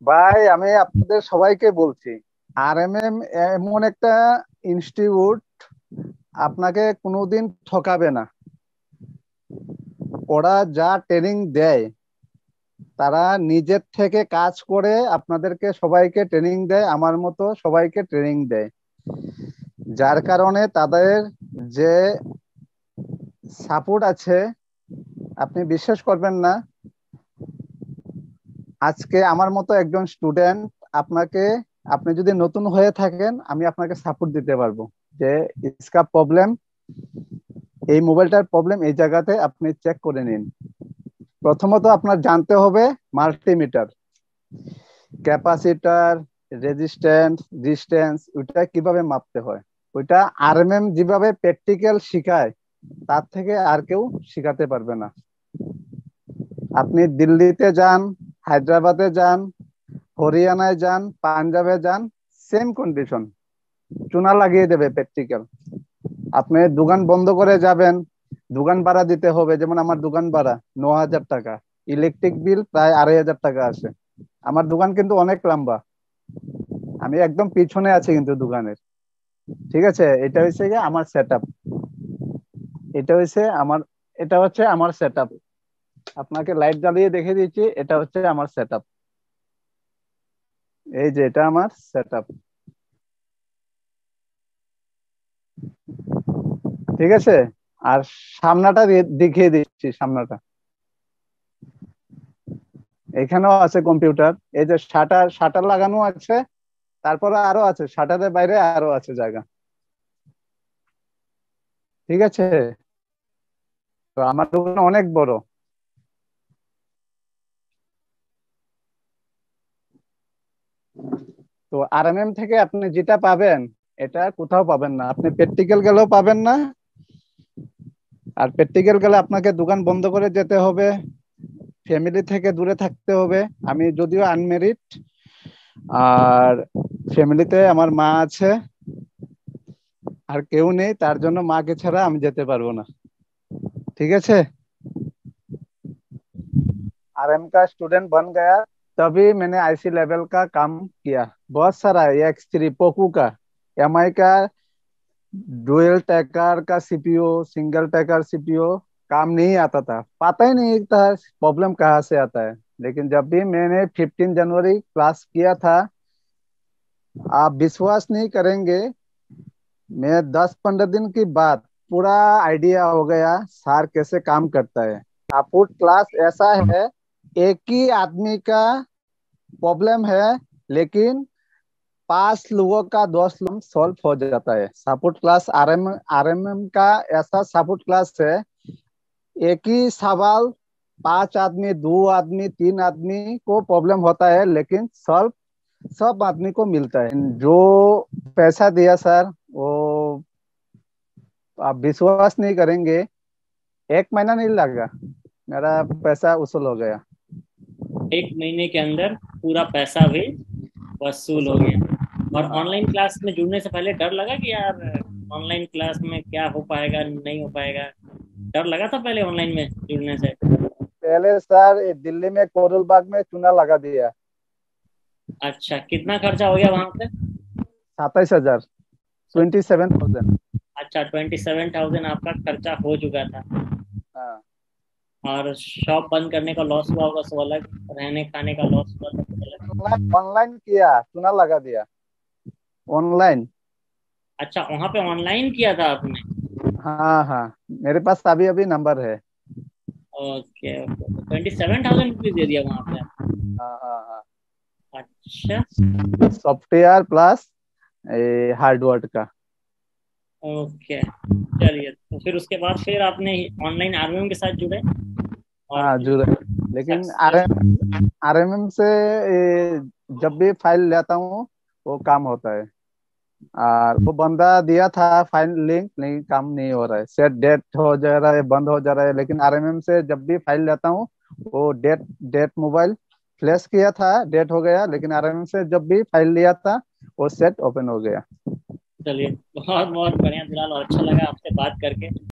ভাই আমি আপনাদের সবাইকে বলছি, আরএমএম এমন একটা ইনস্টিটিউট, আপনাকে কোনোদিন ঠকাবে না। ওরা যা ট্রেনিং দেয়, তারা নিজের থেকে কাজ করে আপনাদেরকে সবাইকে ট্রেনিং দেয়, আমার মতো সবাইকে ট্রেনিং দেয়। যার কারণে তাদের যে সাপোর্ট আছে, আপনি বিশ্বাস করবেন না। আজকে আমার মতো একজন স্টুডেন্ট আপনাকে, আপনি যদি নতুন হয়ে থাকেন, আমি আপনাকে সাপোর্ট দিতে পারবো যে ইসকা প্রবলেম, এই মোবাইলটার প্রবলেম এই জায়গাতে আপনি চেক করে নিন। প্রথমত আপনার জানতে হবে মাল্টিমিটার, ক্যাপাসিটার, রেজিস্ট্যান্স, ডিস্টেন্স, ওইটা কিভাবে মাপতে হয়। ওইটা আরএমএম যেভাবে প্র্যাকটিক্যাল শিখায়, তার থেকে আর কেউ শিখাতে পারবে না। আপনি দিল্লিতে যান, হায়দ্রাবাদে যান, হরিয়ানায় যান, পাঞ্জাবে যান, সেম কন্ডিশন, চুনা লাগিয়ে দেবে প্র্যাকটিক্যাল। আপনি দোকান বন্ধ করে যাবেন, দোকান ভাড়া দিতে হবে। যেমন আমার দোকান ভাড়া 9,000 টাকা, ইলেকট্রিক বিল প্রায় 2,500 টাকা আসে। আমার দোকান কিন্তু অনেক লম্বা, আমি একদম পিছনে আছি কিন্তু দোকানের। ঠিক আছে, এটা হচ্ছে গিয়ে আমার সেট আপ। এটা হচ্ছে আমার এটা হচ্ছে আমার সেট আপ। আপনাকে লাইট জ্বালিয়ে দেখে দিচ্ছি, এটা হচ্ছে আমার সেট আপ। এই যে এটা আমার সেট আপ। ঠিক আছে, আর সামনাটা দেখিয়ে দিচ্ছি, সামনাটা। এখানেও আছে কম্পিউটার, এই যে শাটার শাটার লাগানো আছে। তারপরে আরো আছে, শাটারের বাইরে আরো আছে জায়গা। ঠিক আছে, তো আমার দোকান অনেক বড়। তো আরএমএম থেকে আপনি যেটা পাবেন, এটা কোথাও পাবেন না। আপনি প্র্যাকটিক্যাল গেলেও পাবেন না। আর প্র্যাকটিক্যাল গেলে আপনাকে দোকান বন্ধ করে যেতে হবে, ফ্যামিলি থেকে দূরে থাকতে হবে। আমি যদিও আনমেরিড, আর ফ্যামিলিতে আমার মা আছে, আর কেউ নেই, তার জন্য মাকে ছাড়া আমি যেতে पारबो না। ठीक है, आरएम का स्टूडेंट बन गया, तभी मैंने आईसी लेवल का काम किया। बहुत सारा है, एक्स3 पोको का, एमआई का, डुअल टैकर का सीपीयू, सिंगल टैकर सीपीयू। काम नहीं आता था, पता ही नहीं था प्रॉब्लम कहाँ से आता है। लेकिन जब भी मैंने 15 जनवरी क्लास किया था, आप विश्वास नहीं करेंगे, मैं 10-15 दिन की बाद पूरा आइडिया हो गया सार कैसे काम करता है। सपोर्ट क्लास ऐसा है, एक ही आदमी का प्रॉब्लम है, लेकिन 5 लोगों का 10 लोग सॉल्व हो जाता है। सपोर्ट क्लास आरएमएम का ऐसा सपोर्ट क्लास है, एक ही सवाल 5 आदमी, 2 आदमी, 3 आदमी को प्रॉब्लम होता है, लेकिन सॉल्व सब आदमी को मिलता है। जो पैसा दिया सर, वो आप विश्वास नहीं करेंगे, 1 महीना नहीं लगा, मेरा पैसा वसूल हो गया। एक महीने के अंदर पूरा पैसा भी वसूल हो वसूल। गया। और हाँ। ऑनलाइन क्लास में जुड़ने से पहले डर लगा कि यार ऑनलाइन क्लास में क्या हो पाएगा नहीं हो पाएगा? डर लगा था पहले ऑनलाइन में जुड़ने से? पहले सर ये दिल्ली में कोरल बाग में चूना लगा दिया। अच्छा, कितना खर्चा हो गया वहां पे? 27,000, 27,000। अच्छा, 27,000 आपका खर्चा हो चुका था। हाँ। और शॉप बंद करने का लॉस हुआ होगा सो अलग, रहने खाने का लॉस हुआ था कुछ अलग। ऑनलाइन ऑनलाइन किया, चूना लगा दिया ऑनलाइन। अच्छा, वहां पे ऑनलाइन किया था आपने? हाँ हाँ, मेरे पास अभी अभी नंबर है। ओके ओके, तो 27,000 रुपीज दे दिया वहां पे? हाँ हाँ हाँ। अच्छा। सॉफ्टवेयर प्लस हार्डवेयर का। ओके, चलिए, तो फिर उसके बाद फिर आपने ऑनलाइन आरएमएम के साथ जुड़े और हाँ फिर जुड़े, लेकिन सक्सेस। आरएमएम से जब भी फाइल लेता हूँ, वो काम होता है। और वो बंदा दिया था फाइल लिंक, नहीं काम नहीं हो रहा है, सेट डेट हो जा रहा है, बंद हो जा रहा है। लेकिन आरएमएम से जब भी फाइल लेता हूँ, वो डेट डेट मोबाइल फ्लैश किया था, डेट हो गया, लेकिन आरएमएम से जब भी फाइल लिया था, वो सेट ओपन हो गया। चलिए, बहुत बहुत बढ़िया फिलहाल, और अच्छा लगा आपसे बात करके।